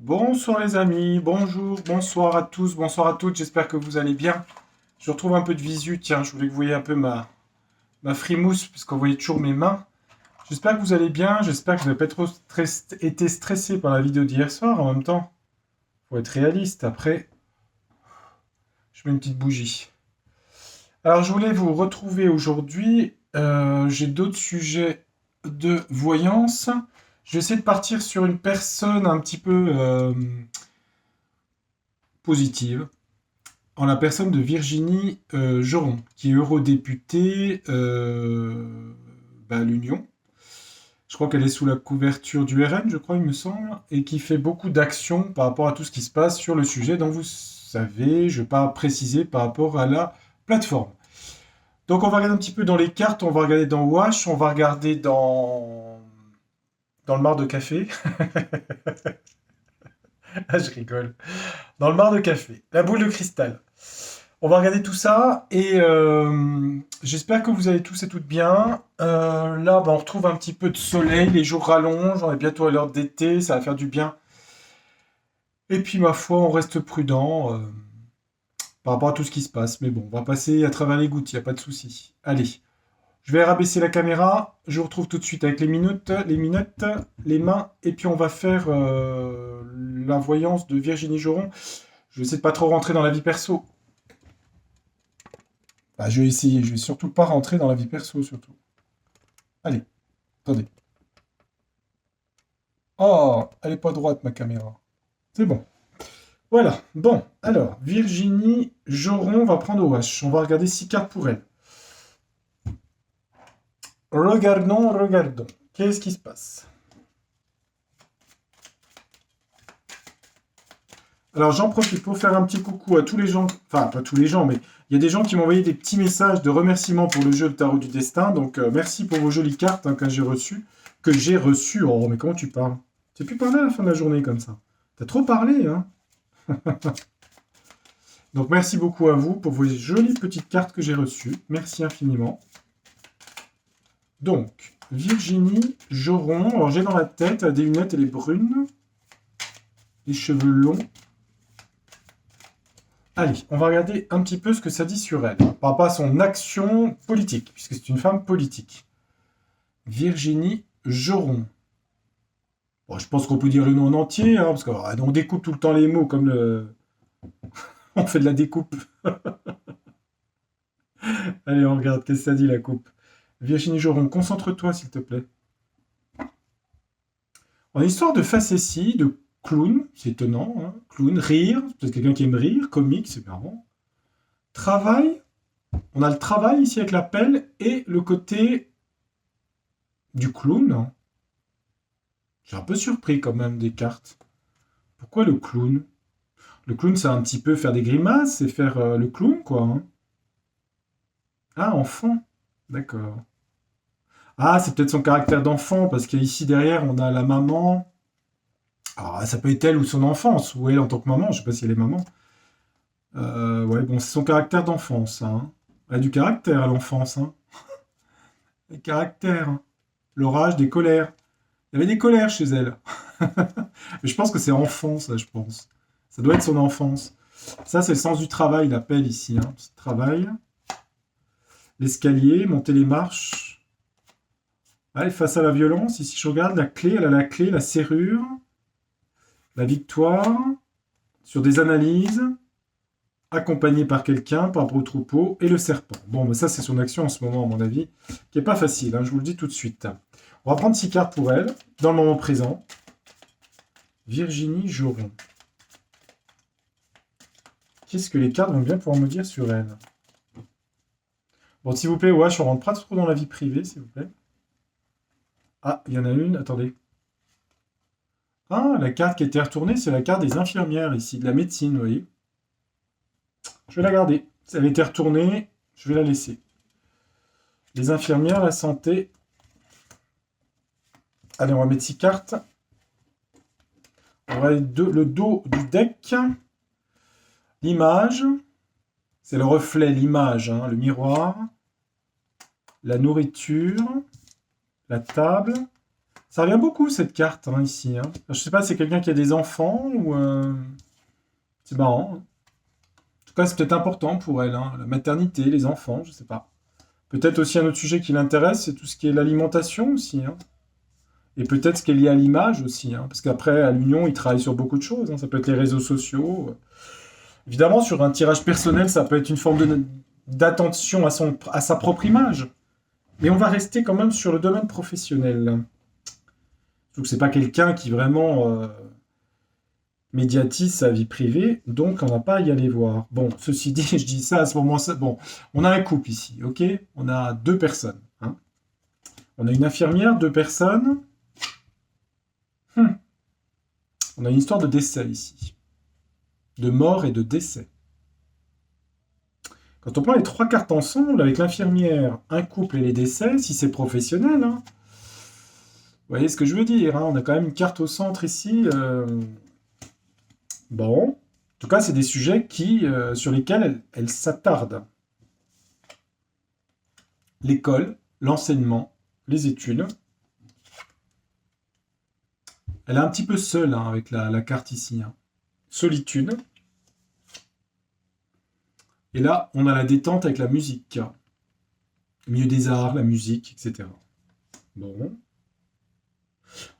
Bonsoir les amis, bonjour, bonsoir à tous, bonsoir à toutes, j'espère que vous allez bien. Je retrouve un peu de visu, tiens, je voulais que vous voyez un peu ma frimousse, puisqu'on voyait toujours mes mains. J'espère que vous allez bien, j'espère que vous n'avez pas trop été stressé par la vidéo d'hier soir. En même temps, faut être réaliste, après, je mets une petite bougie. Alors je voulais vous retrouver aujourd'hui, j'ai d'autres sujets de voyance. Je vais essayer de partir sur une personne un petit peu positive, en la personne de Virginie Joron, qui est eurodéputée à l'Union. Je crois qu'elle est sous la couverture du RN, je crois, il me semble, et qui fait beaucoup d'actions par rapport à tout ce qui se passe sur le sujet dont vous savez, je ne vais pas préciser par rapport à la plateforme. Donc on va regarder un petit peu dans les cartes, on va regarder dans Wash, on va regarder dans le mar de café. Ah, je rigole. Dans le mar de café, la boule de cristal. On va regarder tout ça et j'espère que vous allez tous et toutes bien. Là, on retrouve un petit peu de soleil, les jours rallongent, on est bientôt à l'heure d'été, ça va faire du bien. Et puis, ma foi, on reste prudent par rapport à tout ce qui se passe. Mais bon, on va passer à travers les gouttes, il n'y a pas de souci. Allez, je vais rabaisser la caméra, je vous retrouve tout de suite avec les minutes, les mains, et puis on va faire la voyance de Virginie Joron. Je vais essayer de pas trop rentrer dans la vie perso. Bah, je vais essayer, je vais surtout pas rentrer dans la vie perso, surtout. Allez, attendez. Oh, elle est pas droite, ma caméra. C'est bon. Voilà. Bon, alors, Virginie Joron va prendre au H. On va regarder 6 cartes pour elle. Regardons, regardons. Qu'est-ce qui se passe? Alors, j'en profite pour faire un petit coucou à tous les gens, enfin, pas tous les gens, mais il y a des gens qui m'ont envoyé des petits messages de remerciements pour le jeu de Tarot du Destin. Donc, merci pour vos jolies cartes que j'ai reçues. Que j'ai reçues. Oh, mais comment tu parles? Tu n'as plus parlé à la fin de la journée comme ça. T'as trop parlé, hein? Donc, merci beaucoup à vous pour vos jolies petites cartes que j'ai reçues. Merci infiniment. Donc, Virginie Joron. Alors, j'ai dans la tête des lunettes, elle est brune. Les cheveux longs. Allez, on va regarder un petit peu ce que ça dit sur elle, par rapport à son action politique, puisque c'est une femme politique. Virginie Joron. Bon, je pense qu'on peut dire le nom en entier, hein, parce qu'on découpe tout le temps les mots comme on fait de la découpe. Allez, on regarde, qu'est-ce que ça dit la coupe. Virginie Joron, concentre-toi s'il te plaît. En histoire de facétie, de clown, c'est étonnant, hein, clown, rire, peut-être quelqu'un qui aime rire, comique, c'est marrant. Travail, on a le travail ici avec la pelle et le côté du clown. Hein. Je suis un peu surpris quand même des cartes. Pourquoi le clown? Le clown, c'est un petit peu faire des grimaces, c'est faire le clown, quoi. Hein. Ah, enfant. D'accord. Ah, c'est peut-être son caractère d'enfant, parce qu'ici derrière, on a la maman. Alors, ça peut être elle ou son enfance, ou elle en tant que maman, je sais pas si elle est maman. Ouais, bon, c'est son caractère d'enfance. Hein. Elle a du caractère à l'enfance. Hein. Le caractère. Hein. L'orage, des colères. Il y avait des colères chez elle. Mais je pense que c'est enfant, ça, je pense. Ça doit être son enfance. Ça, c'est le sens du travail, l'appel ici. Hein. Travail. L'escalier, monter les marches. Allez, face à la violence, ici, je regarde la clé. Elle a la clé, la serrure. La victoire. Sur des analyses. Accompagné par quelqu'un, par rapport au troupeau. Et le serpent. Bon, mais ça, c'est son action en ce moment, à mon avis. Qui n'est pas facile, hein, je vous le dis tout de suite. On va prendre 6 cartes pour elle, dans le moment présent. Virginie Joron. Qu'est-ce que les cartes vont bien pouvoir me dire sur elle? Bon, s'il vous plaît, ouais, je rentre pas trop dans la vie privée, s'il vous plaît. Ah, il y en a une, attendez. Ah, la carte qui a été retournée, c'est la carte des infirmières ici, de la médecine, vous voyez. Je vais la garder. Si elle a été retournée, je vais la laisser. Les infirmières, la santé. Allez, on va mettre 6 cartes. On va aller le dos du deck. L'image. C'est le reflet, l'image, hein, le miroir. La nourriture. La table. Ça revient beaucoup, cette carte, hein, ici. Hein. Je sais pas, c'est quelqu'un qui a des enfants ou... C'est marrant. Hein. En tout cas, c'est peut-être important pour elle, hein, la maternité, les enfants, je sais pas. Peut-être aussi un autre sujet qui l'intéresse, c'est tout ce qui est l'alimentation aussi. Hein. Et peut-être ce qui est lié à l'image aussi. Hein, parce qu'après, à l'Union, ils travaillent sur beaucoup de choses. Hein. Ça peut être les réseaux sociaux. Évidemment, sur un tirage personnel, ça peut être une forme d'attention à sa propre image. Mais on va rester quand même sur le domaine professionnel. Donc c'est pas quelqu'un qui vraiment médiatise sa vie privée, donc on va pas y aller voir. Bon, ceci dit, je dis ça à ce moment-là. Bon, on a un couple ici, ok? On a deux personnes. Hein. On a une infirmière, deux personnes. On a une histoire de décès ici. De mort et de décès. Quand on prend les trois cartes ensemble, avec l'infirmière, un couple et les décès, si c'est professionnel, hein, vous voyez ce que je veux dire, hein, on a quand même une carte au centre ici. Bon, en tout cas, c'est des sujets sur lesquels elle s'attarde. L'école, l'enseignement, les études. Elle est un petit peu seule hein, avec la carte ici. Hein. Solitude. Et là, on a la détente avec la musique. Le milieu des arts, la musique, etc. Bon.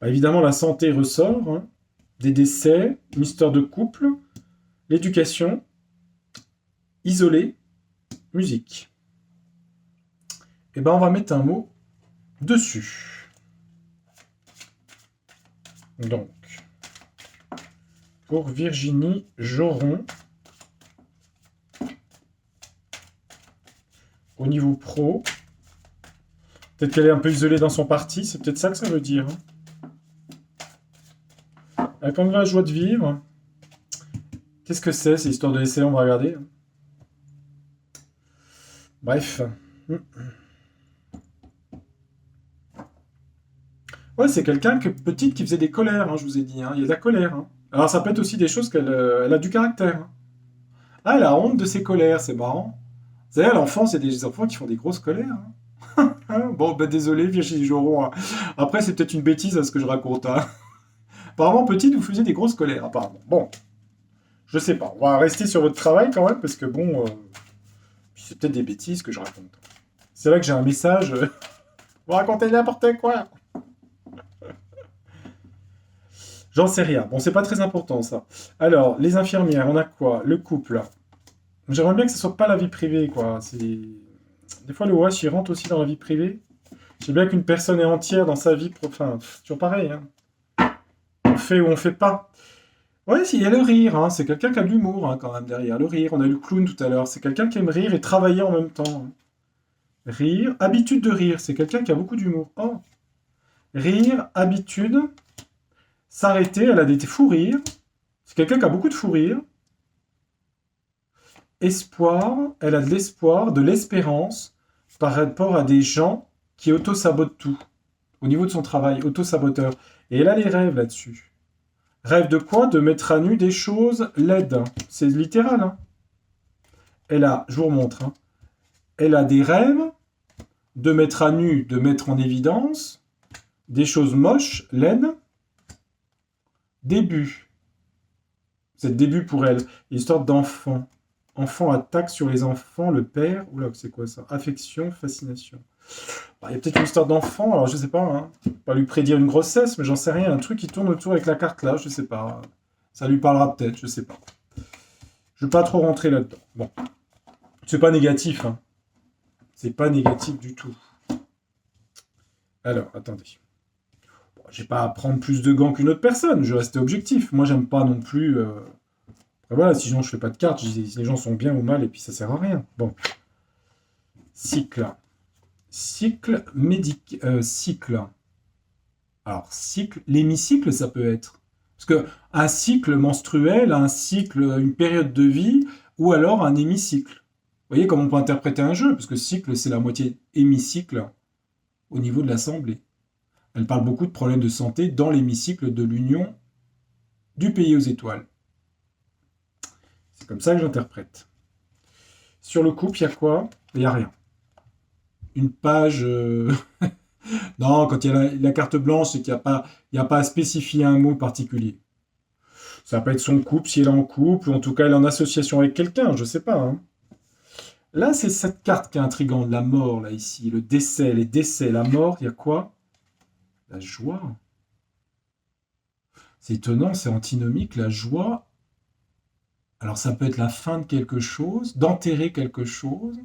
Bah, évidemment, la santé ressort. Hein. Des décès, une histoire de couple, l'éducation, isolé, musique. Et ben, on va mettre un mot dessus. Donc, pour Virginie Joron, au niveau pro, peut-être qu'elle est un peu isolée dans son parti, c'est peut-être ça que ça veut dire. Hein. Elle a quand même la joie de vivre. Qu'est-ce que c'est, ces histoires de décès? On va regarder. Bref. Ouais, c'est quelqu'un petite qui faisait des colères, hein, je vous ai dit. Hein. Il y a de la colère. Hein. Alors ça peut être aussi des choses qu'elle elle a du caractère. Hein. Ah, elle a honte de ses colères, c'est marrant. Vous savez, à l'enfance, il y a des enfants qui font des grosses colères. Hein. Bon, ben désolé, Virginie Joron. Hein. Après, c'est peut-être une bêtise à ce que je raconte. Hein. Apparemment, petite, vous faisiez des grosses colères, apparemment. Bon, je sais pas. On va rester sur votre travail quand même, parce que bon, c'est peut-être des bêtises que je raconte. C'est vrai que j'ai un message. Vous racontez n'importe quoi. J'en sais rien. Bon, c'est pas très important ça. Alors, les infirmières, on a quoi? Le couple. J'aimerais bien que ce soit pas la vie privée, quoi. Des fois, le OH, il rentre aussi dans la vie privée. Je sais bien qu'une personne est entière dans sa vie. Enfin, c'est toujours pareil. Hein. On fait ou on fait pas. Ouais, il y a le rire. Hein. C'est quelqu'un qui a de l'humour, hein, quand même, derrière. Le rire. On a eu le clown tout à l'heure. C'est quelqu'un qui aime rire et travailler en même temps. Hein. Rire. Habitude de rire. C'est quelqu'un qui a beaucoup d'humour. Oh. Rire. Habitude. S'arrêter. Elle a des fous rires. C'est quelqu'un qui a beaucoup de fous rires. Espoir, elle a de l'espoir, de l'espérance par rapport à des gens qui auto-sabotent tout. Au niveau de son travail, auto-saboteur. Et elle a les rêves là-dessus. Rêve de quoi? De mettre à nu des choses laides. C'est littéral. Hein. Elle a, je vous remontre, hein, elle a des rêves de mettre à nu, de mettre en évidence des choses moches, laides. Début. C'est le début pour elle. Histoire d'enfant. Enfant attaque sur les enfants, le père. Oula, c'est quoi ça? Affection, fascination. Bah, il y a peut-être une histoire d'enfant, alors je sais pas. Hein. Je vais pas lui prédire une grossesse, mais j'en sais rien. Un truc qui tourne autour avec la carte là, je sais pas. Ça lui parlera peut-être, je sais pas. Je vais pas trop rentrer là-dedans. Bon. C'est pas négatif, hein. C'est pas négatif du tout. Alors, attendez. Bon, j'ai pas à prendre plus de gants qu'une autre personne, je vais rester objectif. Moi, j'aime pas non plus. Voilà, sinon je fais pas de cartes, je dis les gens sont bien ou mal et puis ça sert à rien. Bon. Cycle. Cycle cycle. Alors, cycle, l'hémicycle, ça peut être. Parce que un cycle menstruel, un cycle, une période de vie, ou alors un hémicycle. Vous voyez comment on peut interpréter un jeu, parce que cycle, c'est la moitié hémicycle au niveau de l'Assemblée. Elle parle beaucoup de problèmes de santé dans l'hémicycle de l'Union du pays aux étoiles. C'est comme ça que j'interprète. Sur le couple, il y a quoi? Il n'y a rien. Une page Non, quand il y a la carte blanche, c'est qu'il n'y a pas à spécifier un mot particulier. Ça peut être son couple, si elle est en couple, ou en tout cas elle est en association avec quelqu'un, je sais pas, hein. Là, c'est cette carte qui est intrigante, la mort, là, ici, le décès, les décès, la mort, il y a quoi? La joie. C'est étonnant, c'est antinomique, la joie. Alors ça peut être la fin de quelque chose, d'enterrer quelque chose.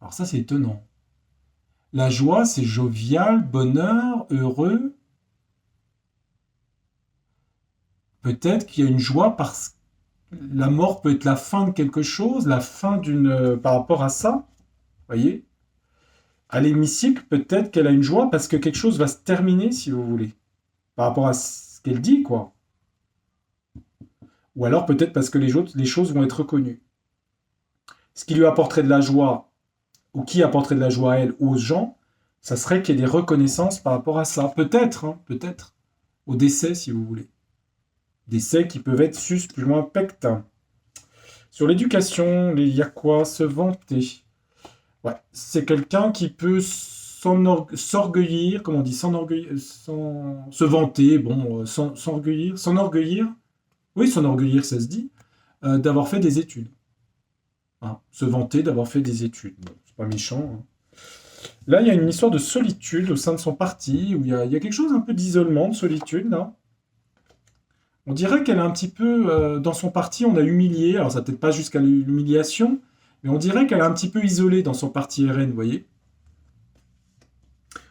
Alors ça, c'est étonnant. La joie, c'est jovial, bonheur, heureux. Peut-être qu'il y a une joie parce que la mort peut être la fin de quelque chose, la fin d'une... par rapport à ça, voyez? À l'hémicycle, peut-être qu'elle a une joie parce que quelque chose va se terminer, si vous voulez, par rapport à ce qu'elle dit, quoi. Ou alors peut-être parce que les choses vont être reconnues. Ce qui lui apporterait de la joie, ou qui apporterait de la joie à elle ou aux gens, ça serait qu'il y ait des reconnaissances par rapport à ça. Peut-être, hein, peut-être. Au décès, si vous voulez. Décès qui peuvent être sus plus loin pecte. Sur l'éducation, il y a quoi? Se vanter. Ouais, c'est quelqu'un qui peut s'orgueillir, comment on dit, se vanter, bon, s'enorgueillir, oui, s'enorgueillir, ça se dit, d'avoir fait des études. Hein, se vanter d'avoir fait des études. Bon, c'est pas méchant, hein. Là, il y a une histoire de solitude au sein de son parti, où il y a quelque chose un peu d'isolement, de solitude, là. On dirait qu'elle est un petit peu, dans son parti, on a humilié, alors ça peut-être pas jusqu'à l'humiliation, mais on dirait qu'elle est un petit peu isolée dans son parti RN, vous voyez.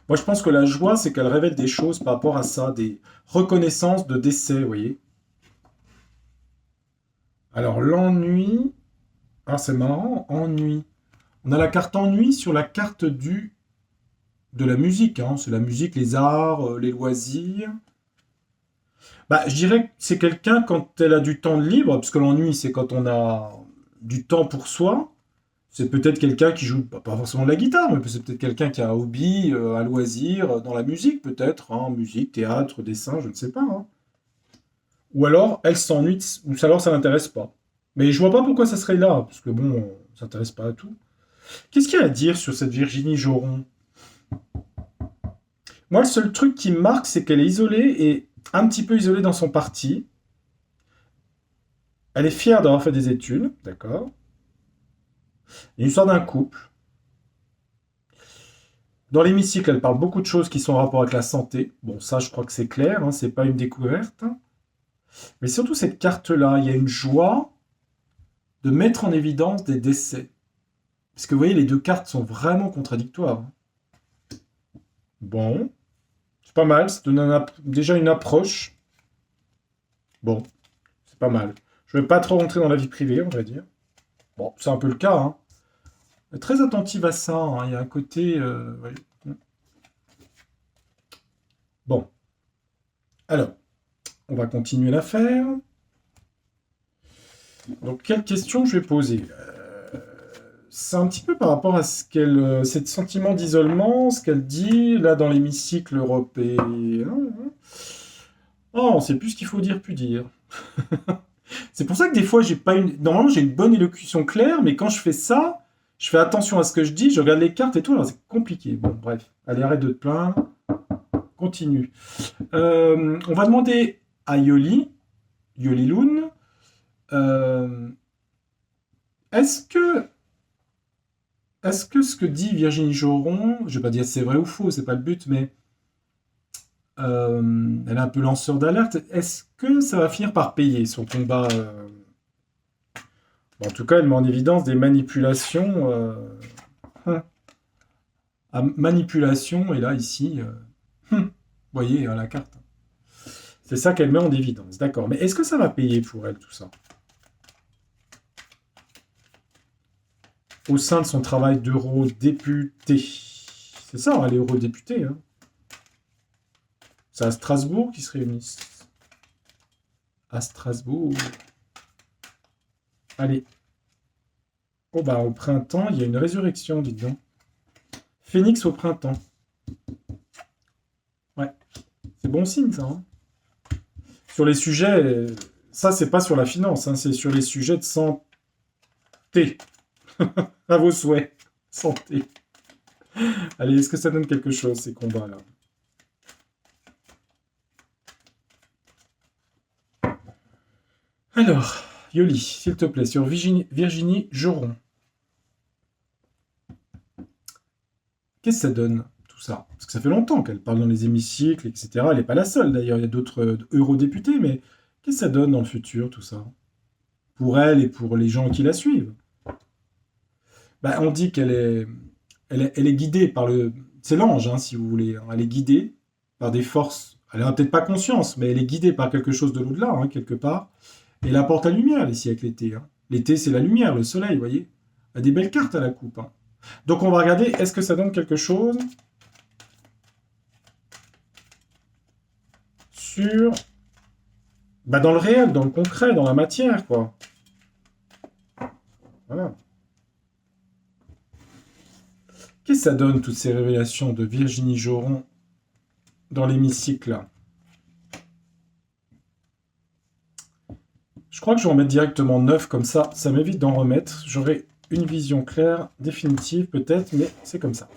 Moi, je pense que la joie, c'est qu'elle révèle des choses par rapport à ça, des reconnaissances de décès, vous voyez. Alors, l'ennui, ah, c'est marrant, ennui. On a la carte ennui sur la carte de la musique, hein. C'est la musique, les arts, les loisirs. Bah, je dirais que c'est quelqu'un quand elle a du temps de libre, parce que l'ennui, c'est quand on a du temps pour soi. C'est peut-être quelqu'un qui joue, pas forcément de la guitare, mais c'est peut-être quelqu'un qui a un hobby, un loisir, dans la musique peut-être, hein, musique, théâtre, dessin, je ne sais pas, hein. Ou alors, elle s'ennuie, ou alors ça l'intéresse pas. Mais je vois pas pourquoi ça serait là, parce que bon, on s'intéresse pas à tout. Qu'est-ce qu'il y a à dire sur cette Virginie Joron? Moi, le seul truc qui me marque, c'est qu'elle est isolée et un petit peu isolée dans son parti. Elle est fière d'avoir fait des études, d'accord. Il y a une histoire d'un couple. Dans l'hémicycle, elle parle beaucoup de choses qui sont en rapport avec la santé. Bon, ça, je crois que c'est clair, hein, c'est pas une découverte. Mais surtout, cette carte-là, il y a une joie de mettre en évidence des décès. Parce que vous voyez, les deux cartes sont vraiment contradictoires. Bon, c'est pas mal, ça donne déjà une approche. Bon, c'est pas mal. Je vais pas trop rentrer dans la vie privée, on va dire. Bon, c'est un peu le cas, hein. Très attentive à ça, hein. Il y a un côté... ouais. Bon, alors, on va continuer l'affaire. Donc, quelle question je vais poser? C'est un petit peu par rapport à ce qu'elle, ce sentiment d'isolement, ce qu'elle dit là dans l'hémicycle européen. Oh, on sait plus ce qu'il faut dire, plus dire. C'est pour ça que des fois, j'ai pas une. Normalement, j'ai une bonne élocution claire, mais quand je fais ça, je fais attention à ce que je dis, je regarde les cartes et tout, alors c'est compliqué. Bon, bref. Allez, arrête de te plaindre. Continue. On va demander à Yoliloun, euh, est-ce que est-ce que ce que dit Virginie Joron, je vais pas dire si c'est vrai ou faux, c'est pas le but, mais elle est un peu lanceur d'alerte, est-ce que ça va finir par payer son combat? Bon, en tout cas, elle met en évidence des manipulations, hein, manipulation, et là, ici, vous voyez, à la carte. C'est ça qu'elle met en évidence, d'accord. Mais est-ce que ça va payer pour elle, tout ça? Au sein de son travail d'eurodéputé. C'est ça, elle est eurodéputée, hein. C'est à Strasbourg qu'ils se réunissent. À Strasbourg. Allez. Oh bah au printemps, il y a une résurrection, dites donc. Phénix au printemps. Ouais, c'est bon signe ça, hein. Sur les sujets, ça c'est pas sur la finance, hein, c'est sur les sujets de santé. À vos souhaits. Santé. Allez, est-ce que ça donne quelque chose, ces combats-là? Alors, Yoli, s'il te plaît, sur Virginie Joron. Qu'est-ce que ça donne, tout ça? Parce que ça fait longtemps qu'elle parle dans les hémicycles, etc. Elle n'est pas la seule, d'ailleurs. Il y a d'autres eurodéputés, mais qu'est-ce que ça donne dans le futur, tout ça? Pour elle et pour les gens qui la suivent. Bah, on dit qu'elle est, elle est guidée par le... C'est l'ange, hein, si vous voulez. Elle est guidée par des forces. Elle n'a peut-être pas conscience, mais elle est guidée par quelque chose de l'au-delà, hein, quelque part. Et elle apporte la lumière, ici, avec l'été. Hein. L'été, c'est la lumière, le soleil, vous voyez. Elle a des belles cartes à la coupe. Hein. Donc, on va regarder, est-ce que ça donne quelque chose sur... Bah, dans le réel, dans le concret, dans la matière, quoi. Voilà. Qu'est-ce que ça donne, toutes ces révélations de Virginie Joron dans l'hémicycle? Je crois que je vais en mettre directement 9, comme ça m'évite d'en remettre. J'aurai une vision claire, définitive peut-être, mais c'est comme ça.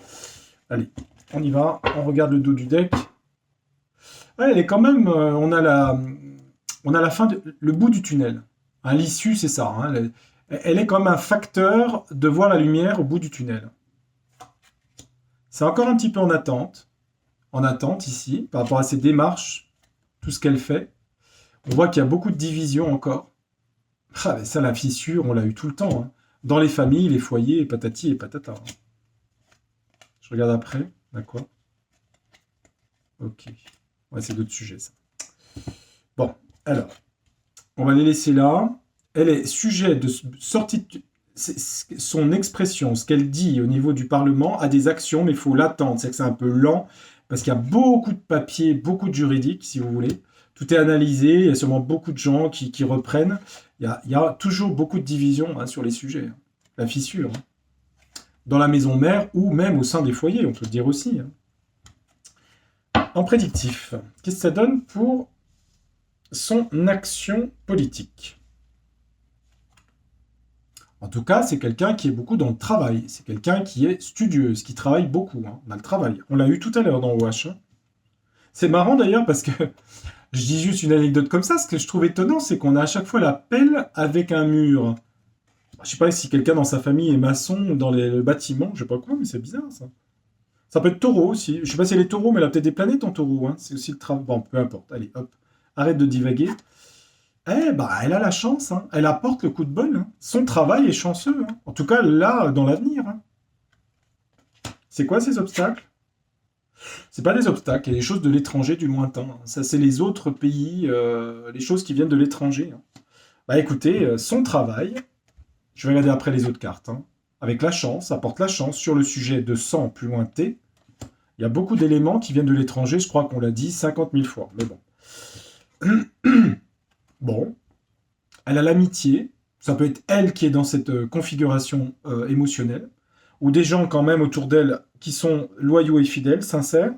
Allez, on y va, on regarde le dos du deck. Ouais, elle est quand même... on a la fin, le bout du tunnel. Hein, l'issue, c'est ça. Hein, elle est comme un facteur de voir la lumière au bout du tunnel. C'est encore un petit peu en attente ici, par rapport à ses démarches, tout ce qu'elle fait. On voit qu'il y a beaucoup de divisions encore. Ah, mais ça, la fissure, on l'a eu tout le temps. Hein. Dans les familles, les foyers, patati et patata. Hein. Je regarde après. D'accord. Ok. Ouais, c'est d'autres sujets, ça. Bon, alors, on va les laisser là. Elle est sujet de sortie de... Son expression, ce qu'elle dit au niveau du Parlement, a des actions, mais il faut l'attendre. C'est que c'est un peu lent, parce qu'il y a beaucoup de papiers, beaucoup de juridiques, si vous voulez. Tout est analysé, il y a sûrement beaucoup de gens qui reprennent. Il y a toujours beaucoup de divisions hein, sur les sujets. Hein. La fissure. Hein. Dans la maison mère ou même au sein des foyers, on peut le dire aussi. Hein. En prédictif, qu'est-ce que ça donne pour son action politique? En tout cas, c'est quelqu'un qui est beaucoup dans le travail. C'est quelqu'un qui est studieuse, qui travaille beaucoup. Hein. On a le travail. On l'a eu tout à l'heure dans Wash. Hein. C'est marrant d'ailleurs parce que je dis juste une anecdote comme ça. Ce que je trouve étonnant, c'est qu'on a à chaque fois la pelle avec un mur. Je sais pas si quelqu'un dans sa famille est maçon ou dans le bâtiment, je sais pas quoi, mais c'est bizarre ça. Ça peut être taureau aussi. Je sais pas si elle est taureau, mais elle a peut-être des planètes en taureau. Hein. C'est aussi le travail. Bon, peu importe. Allez, hop. Arrête de divaguer. Eh bah, elle a la chance, hein. Elle apporte le coup de bol. Hein. Son travail est chanceux. Hein. En tout cas, là, dans l'avenir. Hein. C'est quoi ces obstacles? C'est pas des obstacles, il y a des choses de l'étranger, du lointain. Hein. Ça, c'est les autres pays, les choses qui viennent de l'étranger. Hein. Bah écoutez, son travail, je vais regarder après les autres cartes. Hein. Avec la chance, apporte la chance sur le sujet de sang plus loin T. Il y a beaucoup d'éléments qui viennent de l'étranger, je crois qu'on l'a dit 50 000 fois. Mais bon. Bon. Elle a l'amitié. Ça peut être elle qui est dans cette configuration émotionnelle. Ou des gens quand même autour d'elle qui sont loyaux et fidèles, sincères.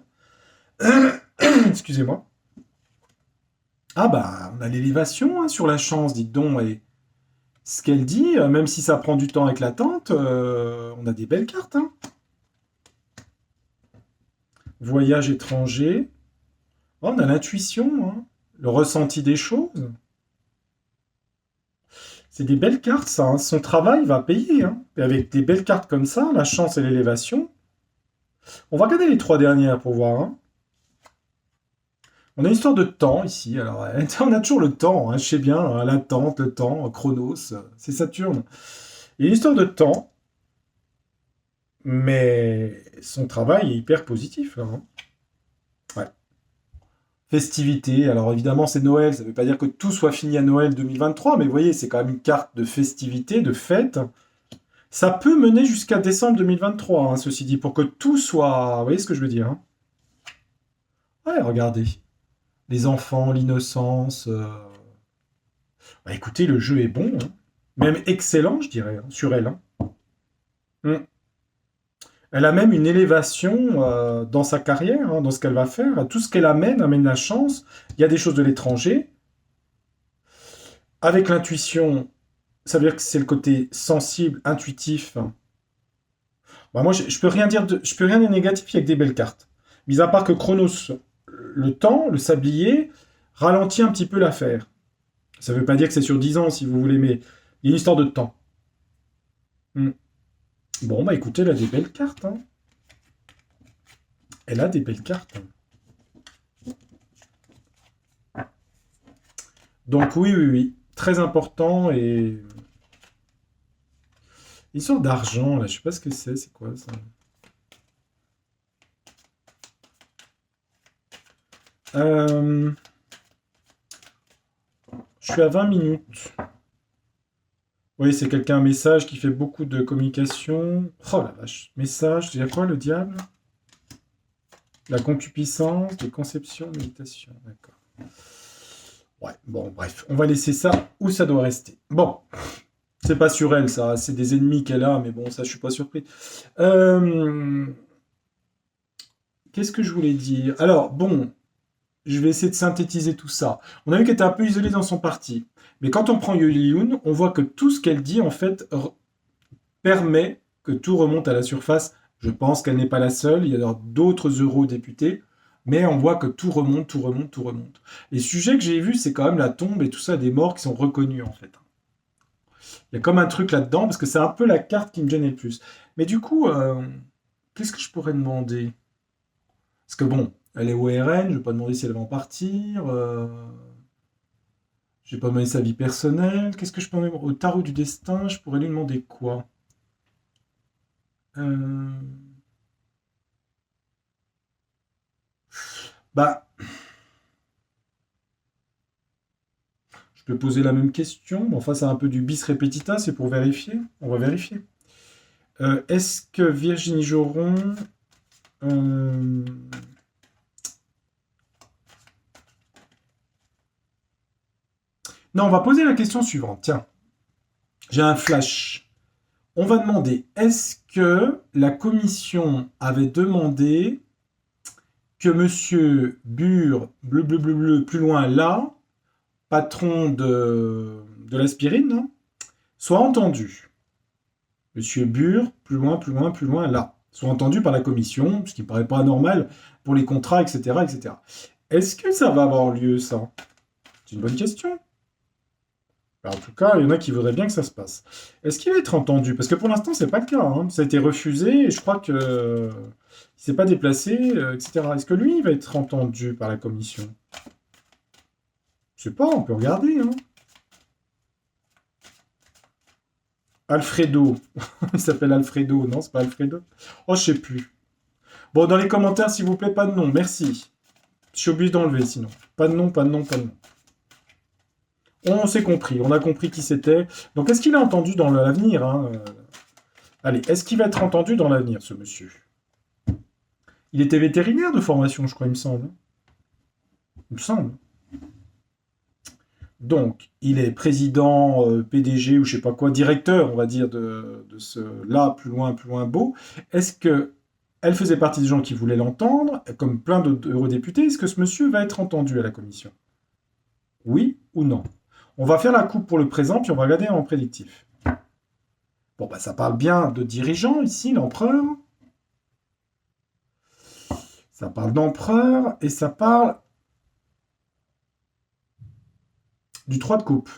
Excusez-moi. Ah bah, on a l'élévation hein, sur la chance, dites donc. Et ce qu'elle dit, même si ça prend du temps avec l'attente, on a des belles cartes. Hein. Voyage étranger. Oh, on a l'intuition, hein. Le ressenti des choses. C'est des belles cartes, ça. Hein. Son travail va payer. Hein. Et avec des belles cartes comme ça, la chance et l'élévation. On va regarder les trois dernières pour voir. Hein. On a une histoire de temps ici. Alors, on a toujours le temps, hein, je sais bien, hein, l'attente, le temps, Chronos, c'est Saturne. Il y a une histoire de temps, mais son travail est hyper positif. Là, hein. Ouais. Festivité, alors évidemment c'est Noël, ça ne veut pas dire que tout soit fini à Noël 2023, mais vous voyez, c'est quand même une carte de festivité, de fête. Ça peut mener jusqu'à décembre 2023, hein, ceci dit, pour que tout soit... Vous voyez ce que je veux dire hein. Ouais, regardez. Les enfants, l'innocence. Bah, écoutez, le jeu est bon. Hein. Même excellent, je dirais, hein, sur elle. Hein. Mm. Elle a même une élévation dans sa carrière, hein, dans ce qu'elle va faire. Tout ce qu'elle amène la chance. Il y a des choses de l'étranger. Avec l'intuition, ça veut dire que c'est le côté sensible, intuitif. Bah, moi, je peux rien dire je peux rien de négatif avec des belles cartes. Mis à part que Chronos, le temps, le sablier, ralentit un petit peu l'affaire. Ça veut pas dire que c'est sur 10 ans, si vous voulez, mais il y a une histoire de temps. Hmm. Bon, bah écoutez, elle a des belles cartes. Hein. Elle a des belles cartes. Donc oui, oui, oui. Très important et... Histoire d'argent, là, je sais pas ce que c'est quoi ça? Euh, Je suis à 20 minutes. Oui, c'est quelqu'un, un message qui fait beaucoup de communication. Oh la vache. Message, il y a quoi le diable? La concupiscence, les conceptions, méditation. D'accord. Ouais, bon, bref. On va laisser ça où ça doit rester. Bon, c'est pas sur elle, ça. C'est des ennemis qu'elle a, mais bon, ça, je suis pas surpris. Euh, Qu'est-ce que je voulais dire? Alors, bon, je vais essayer de synthétiser tout ça. On a vu qu'elle était un peu isolée dans son parti. Mais quand on prend Yoon, on voit que tout ce qu'elle dit, en fait, permet que tout remonte à la surface. Je pense qu'elle n'est pas la seule. Il y a d'autres eurodéputés. Mais on voit que tout remonte, tout remonte, tout remonte. Les sujets que j'ai vus, c'est quand même la tombe et tout ça, des morts qui sont reconnus, en fait. Il y a comme un truc là-dedans, parce que c'est un peu la carte qui me gênait le plus. Mais du coup, qu'est-ce que je pourrais demander? Parce que bon, elle est au RN, je ne vais pas demander si elle va en partir. Je vais pas demander sa vie personnelle. Qu'est-ce que je peux demander au tarot du destin? Je pourrais lui demander quoi? Euh, Bah, je peux poser la même question. Bon, enfin, c'est un peu du bis repetita, c'est pour vérifier. On va vérifier. Est-ce que Virginie Joron... euh, Non, on va poser la question suivante. Tiens, j'ai un flash. On va demander, est-ce que la commission avait demandé que Monsieur Bure, bleu, bleu, bleu, bleu, plus loin là, patron de l'aspirine, hein, soit entendu. Monsieur Bure, plus loin, plus loin, plus loin là, soit entendu par la commission, ce qui ne paraît pas anormal pour les contrats, etc., etc. Est-ce que ça va avoir lieu, ça? C'est une bonne question. En tout cas, il y en a qui voudraient bien que ça se passe. Est-ce qu'il va être entendu? Parce que pour l'instant, c'est pas le cas. Hein. Ça a été refusé et je crois que il s'est pas déplacé, etc. Est-ce que lui, il va être entendu par la commission? Je sais pas, on peut regarder. Hein. Alfredo. Il s'appelle Alfredo, non? C'est pas Alfredo? Oh, je sais plus. Bon, dans les commentaires, s'il vous plaît, pas de nom. Merci. Je suis obligé d'enlever sinon. Pas de nom, pas de nom, pas de nom. On s'est compris, on a compris qui c'était. Donc, est-ce qu'il est entendu dans l'avenir hein Allez, est-ce qu'il va être entendu dans l'avenir, ce monsieur? Il était vétérinaire de formation, je crois, il me semble. Il me semble. Donc, il est président, PDG ou je sais pas quoi, directeur, on va dire, de ce là, plus loin, beau. Est-ce que elle faisait partie des gens qui voulaient l'entendre, comme plein d'eurodéputés? Est-ce que ce monsieur va être entendu à la commission? Oui ou non? On va faire la coupe pour le présent, puis on va regarder en prédictif. Bon, bah, ça parle bien de dirigeants ici, l'empereur. Ça parle d'empereur et ça parle du 3 de coupe.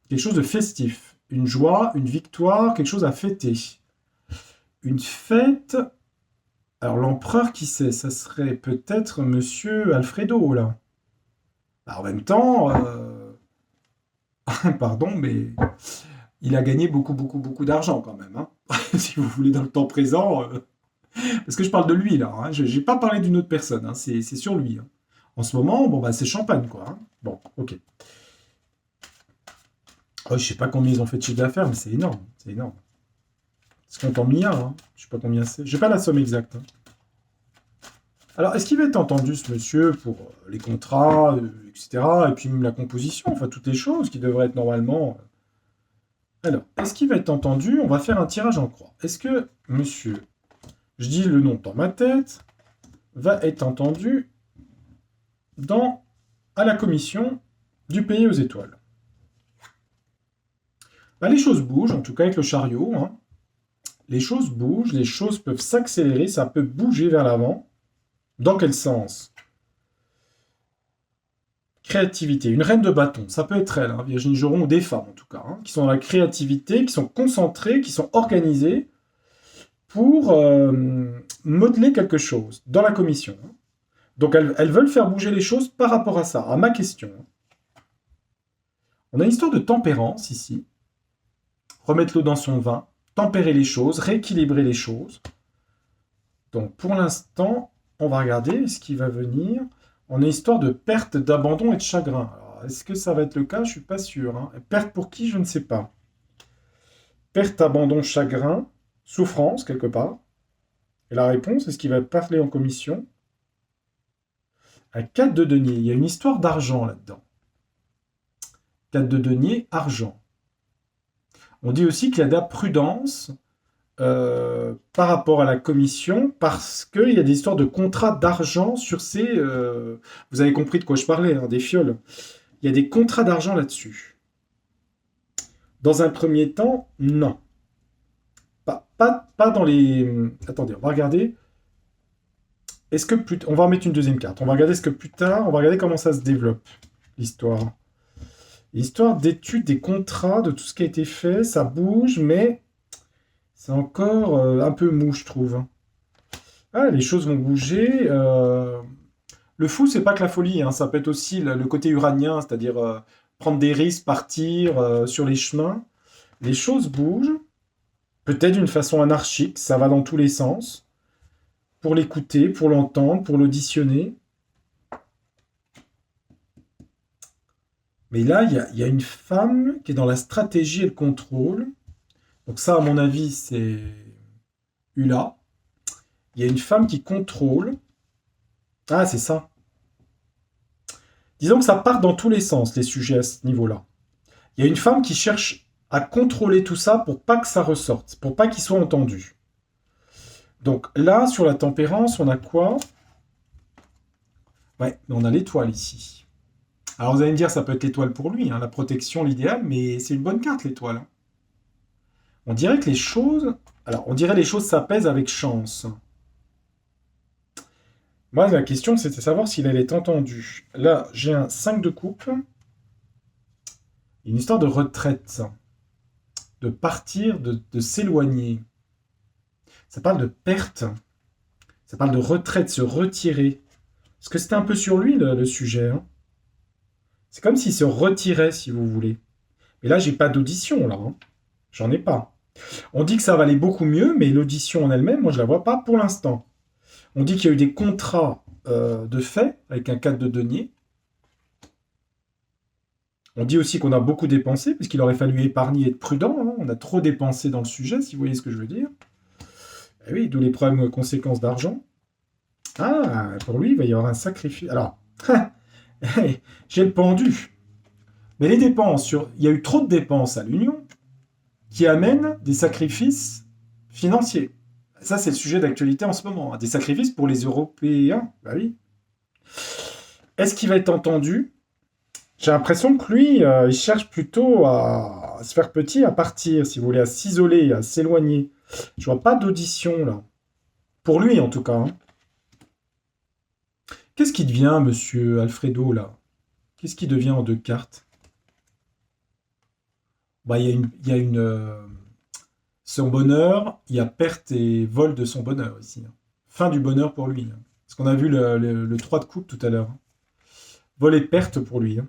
Quelque chose de festif. Une joie, une victoire, quelque chose à fêter. Une fête. Alors l'empereur, qui c'est? Ça serait peut-être Monsieur Alfredo, là. Bah, en même temps, pardon, mais il a gagné beaucoup, beaucoup, beaucoup d'argent quand même. Hein. Si vous voulez, dans le temps présent. Parce que je parle de lui, là. Hein. Je n'ai pas parlé d'une autre personne. Hein. C'est sur lui. Hein. En ce moment, bon, bah, c'est champagne, quoi. Hein. Bon, ok. Oh, je sais pas combien ils ont fait de chiffre d'affaires, mais c'est énorme. C'est énorme. C'est compte en milliards. Hein. Je sais pas combien c'est. J'ai pas la somme exacte. Hein. Alors, est-ce qu'il va être entendu, ce monsieur, pour les contrats, etc., et puis même la composition, enfin, toutes les choses qui devraient être normalement... Alors, est-ce qu'il va être entendu? On va faire un tirage en croix. Est-ce que monsieur, je dis le nom dans ma tête, va être entendu à la commission du pays aux étoiles? Bah, les choses bougent, en tout cas avec le chariot. Hein. les choses bougent, les choses peuvent s'accélérer, ça peut bouger vers l'avant. Dans quel sens? Créativité, une reine de bâton, ça peut être elle, hein, Virginie Joron, ou des femmes en tout cas, hein, qui sont dans la créativité, qui sont concentrées, qui sont organisées pour modeler quelque chose dans la commission. Donc elles veulent faire bouger les choses par rapport à ça, à ma question. On a une histoire de tempérance ici. Remettre l'eau dans son vin, tempérer les choses, rééquilibrer les choses. Donc pour l'instant, on va regarder ce qui va venir. On a une histoire de perte, d'abandon et de chagrin. Alors, est-ce que ça va être le cas? Je ne suis pas sûr. Hein. Perte pour qui? Je ne sais pas. Perte, abandon, chagrin, souffrance quelque part. Et la réponse, est-ce qu'il va parler en commission? Un 4 de denier. Il y a une histoire d'argent là-dedans. 4 de denier, argent. On dit aussi qu'il y a de la prudence par rapport à la commission parce qu'il y a des histoires de contrats d'argent sur ces... vous avez compris de quoi je parlais, hein, des fioles. Il y a des contrats d'argent là-dessus. Dans un premier temps, non. Pas dans les... Attendez, on va regarder. Est-ce que plus... On va en mettre une deuxième carte. On va regarder ce que plus tard... On va regarder comment ça se développe, l'histoire. L'histoire d'étude des contrats, de tout ce qui a été fait, ça bouge, mais c'est encore un peu mou, je trouve. Ah, les choses vont bouger. Le fou, c'est pas que la folie, hein, ça peut être aussi le côté uranien, c'est-à-dire prendre des risques, partir sur les chemins. Les choses bougent, peut-être d'une façon anarchique, ça va dans tous les sens, pour l'écouter, pour l'entendre, pour l'auditionner. Mais là, il y a une femme qui est dans la stratégie et le contrôle. Donc ça, à mon avis, c'est Ula. Il y a une femme qui contrôle. Ah, c'est ça. Disons que ça part dans tous les sens, les sujets à ce niveau-là. Il y a une femme qui cherche à contrôler tout ça pour pas que ça ressorte, pour pas qu'il soit entendu. Donc là, sur la tempérance, on a quoi? Ouais, on a l'étoile ici. Alors vous allez me dire, ça peut être l'étoile pour lui, hein, la protection, l'idéal, mais c'est une bonne carte, l'étoile. On dirait que les choses... Alors, on dirait que les choses s'apaisent avec chance. Moi, la question, c'était de savoir s'il allait être entendu. Là, j'ai un 5 de coupe. Une histoire de retraite. De partir, de s'éloigner. Ça parle de perte. Ça parle de retraite, se retirer. Parce que c'était un peu sur lui, le sujet. Hein. C'est comme s'il se retirait, si vous voulez. Mais là, j'ai pas d'audition, là. Hein. J'en ai pas. On dit que ça va aller beaucoup mieux, mais l'audition en elle-même, moi, je la vois pas pour l'instant. On dit qu'il y a eu des contrats de fait, avec un 4 de denier. On dit aussi qu'on a beaucoup dépensé, parce qu'il aurait fallu épargner et être prudent. Hein. On a trop dépensé dans le sujet, si vous voyez ce que je veux dire. Et oui, d'où les problèmes conséquences d'argent. Ah, pour lui, il va y avoir un sacrifice. Alors, j'ai le pendu. Mais les dépenses, il y a eu trop de dépenses à l'Union qui amènent des sacrifices financiers. Ça, c'est le sujet d'actualité en ce moment. Hein. Des sacrifices pour les Européens. Bah oui. Est-ce qu'il va être entendu? J'ai l'impression que lui, il cherche plutôt à se faire petit, à partir, si vous voulez, à s'isoler, à s'éloigner. Je vois pas d'audition, là. Pour lui, en tout cas. Hein. Qu'est-ce qui devient, monsieur Alfredo, là? Qu'est-ce qui devient en 2 cartes? Bah, il y a son bonheur, il y a perte et vol de son bonheur ici. Hein. Fin du bonheur pour lui. Hein. Parce qu'on a vu le 3 de coupe tout à l'heure. Hein. Vol et perte pour lui. Hein.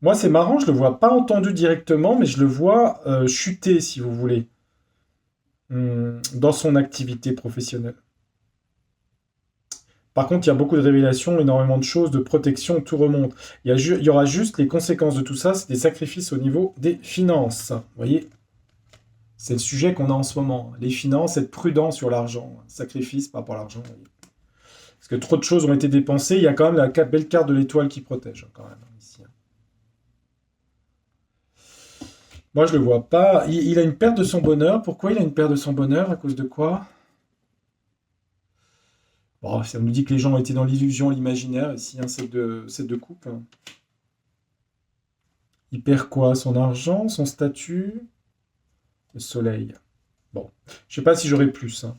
Moi, c'est marrant, je le vois pas entendu directement, mais je le vois chuter, si vous voulez, dans son activité professionnelle. Par contre, il y a beaucoup de révélations, énormément de choses, de protection, tout remonte. Il y aura juste les conséquences de tout ça, c'est des sacrifices au niveau des finances. Vous voyez? C'est le sujet qu'on a en ce moment. Les finances, être prudent sur l'argent. Sacrifice par rapport à l'argent. Voyez. Parce que trop de choses ont été dépensées. Il y a quand même la belle carte de l'étoile qui protège. Quand même, ici. Moi, je le vois pas. Il a une perte de son bonheur. Pourquoi il a une perte de son bonheur? À cause de quoi? Bon, ça nous dit que les gens étaient dans l'illusion, l'imaginaire. Ici, un 7 de coupe. Il perd quoi? Son argent, son statut? le soleil. Bon, je sais pas si j'aurai plus, hein.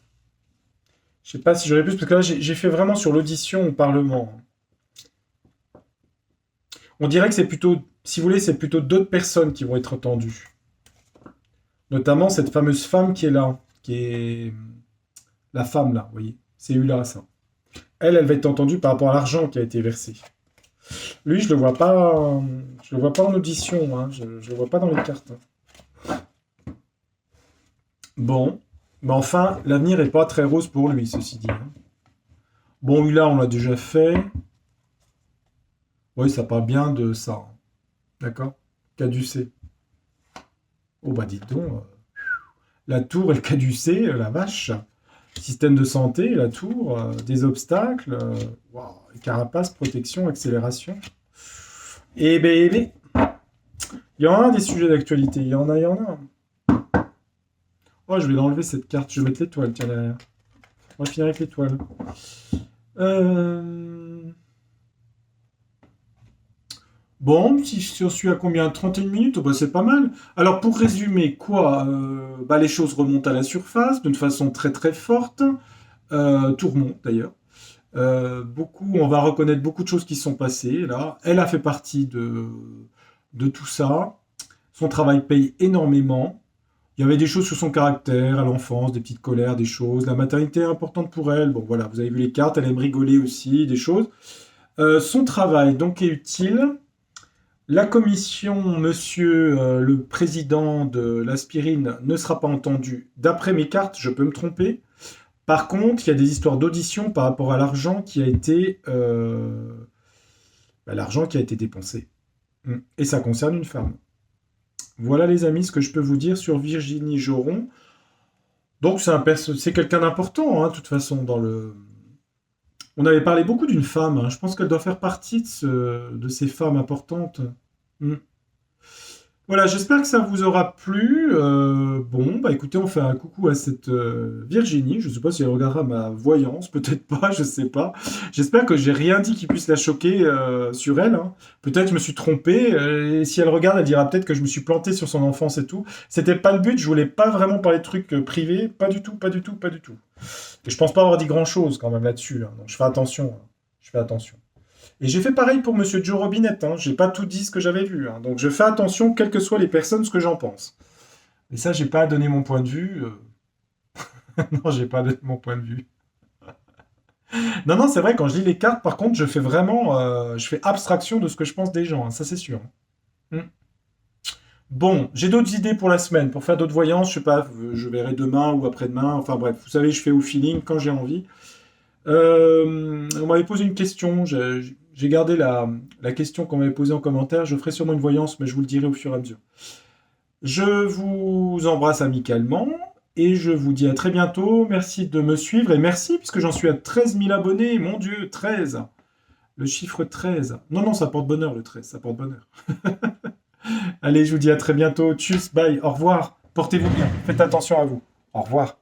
Je sais pas si j'aurai plus, parce que là, j'ai fait vraiment sur l'audition au Parlement. On dirait que c'est plutôt, si vous voulez, c'est plutôt d'autres personnes qui vont être entendues. Notamment cette fameuse femme qui est là, qui est la femme là, vous voyez. C'est Ula, ça. Elle va être entendue par rapport à l'argent qui a été versé. Lui, je le vois pas en audition, hein. Je le vois pas dans les cartes, hein. Bon, mais enfin, l'avenir est pas très rose pour lui, ceci dit, hein. Bon, Ula, on l'a déjà fait. Oui, ça parle bien de ça, hein. D'accord? Caducé. Oh bah dites donc, la tour et le caducé, la vache. Système de santé, la tour, des obstacles, waouh, carapace, protection, accélération. Eh ben, il y en a des sujets d'actualité, il y en a. Oh, je vais l'enlever cette carte, je vais mettre l'étoile, tiens, derrière. On va finir avec l'étoile. Euh, Bon, si on suit à combien? 31 minutes? Oh, bah, c'est pas mal. Alors, pour résumer, quoi? Bah, les choses remontent à la surface d'une façon très très forte. Tout remonte d'ailleurs. Beaucoup, on va reconnaître beaucoup de choses qui sont passées là. Elle a fait partie de tout ça. Son travail paye énormément. Il y avait des choses sur son caractère, à l'enfance, des petites colères, des choses. La maternité est importante pour elle. Bon, voilà, vous avez vu les cartes, elle aime rigoler aussi, des choses. Son travail, donc, est utile. La commission, monsieur le président de l'Aspirine, ne sera pas entendu. D'après mes cartes, je peux me tromper. Par contre, il y a des histoires d'audition par rapport à l'argent qui a été, l'argent qui a été dépensé. Et ça concerne une femme. Voilà les amis ce que je peux vous dire sur Virginie Joron. Donc c'est quelqu'un d'important, hein, de toute façon, dans le... On avait parlé beaucoup d'une femme, hein. Je pense qu'elle doit faire partie de ces femmes importantes. Hmm. Voilà, j'espère que ça vous aura plu. Bon, bah écoutez, on fait un coucou à cette Virginie. Je ne sais pas si elle regardera ma voyance, peut-être pas, je sais pas. J'espère que j'ai rien dit qui puisse la choquer sur elle, hein. Peut-être je me suis trompé. Et si elle regarde, elle dira peut-être que je me suis planté sur son enfance et tout. C'était pas le but. Je voulais pas vraiment parler de trucs privés. Pas du tout, pas du tout, pas du tout. Et je pense pas avoir dit grand-chose quand même là-dessus, hein. Donc je fais attention, hein. Je fais attention. Et j'ai fait pareil pour Monsieur Joe Robinette, hein. J'ai pas tout dit ce que j'avais vu, hein. Donc je fais attention, quelles que soient les personnes, ce que j'en pense. Et ça, j'ai pas donné mon point de vue. Non, j'ai pas donné mon point de vue. Non, non, c'est vrai, quand je lis les cartes, par contre, je fais vraiment, je fais abstraction de ce que je pense des gens, hein. Ça c'est sûr. Hmm. Bon, j'ai d'autres idées pour la semaine, pour faire d'autres voyances, je sais pas, je verrai demain ou après-demain, enfin bref, vous savez, je fais au feeling quand j'ai envie. On m'avait posé une question, j'ai gardé la question qu'on m'avait posée en commentaire, je ferai sûrement une voyance, mais je vous le dirai au fur et à mesure. Je vous embrasse amicalement et je vous dis à très bientôt. Merci de me suivre et merci puisque j'en suis à 13 000 abonnés. Mon Dieu, 13. Le chiffre 13. Non, non, ça porte bonheur le 13, ça porte bonheur. Allez, je vous dis à très bientôt. Tchuss, bye, au revoir. Portez-vous bien. Faites attention à vous. Au revoir.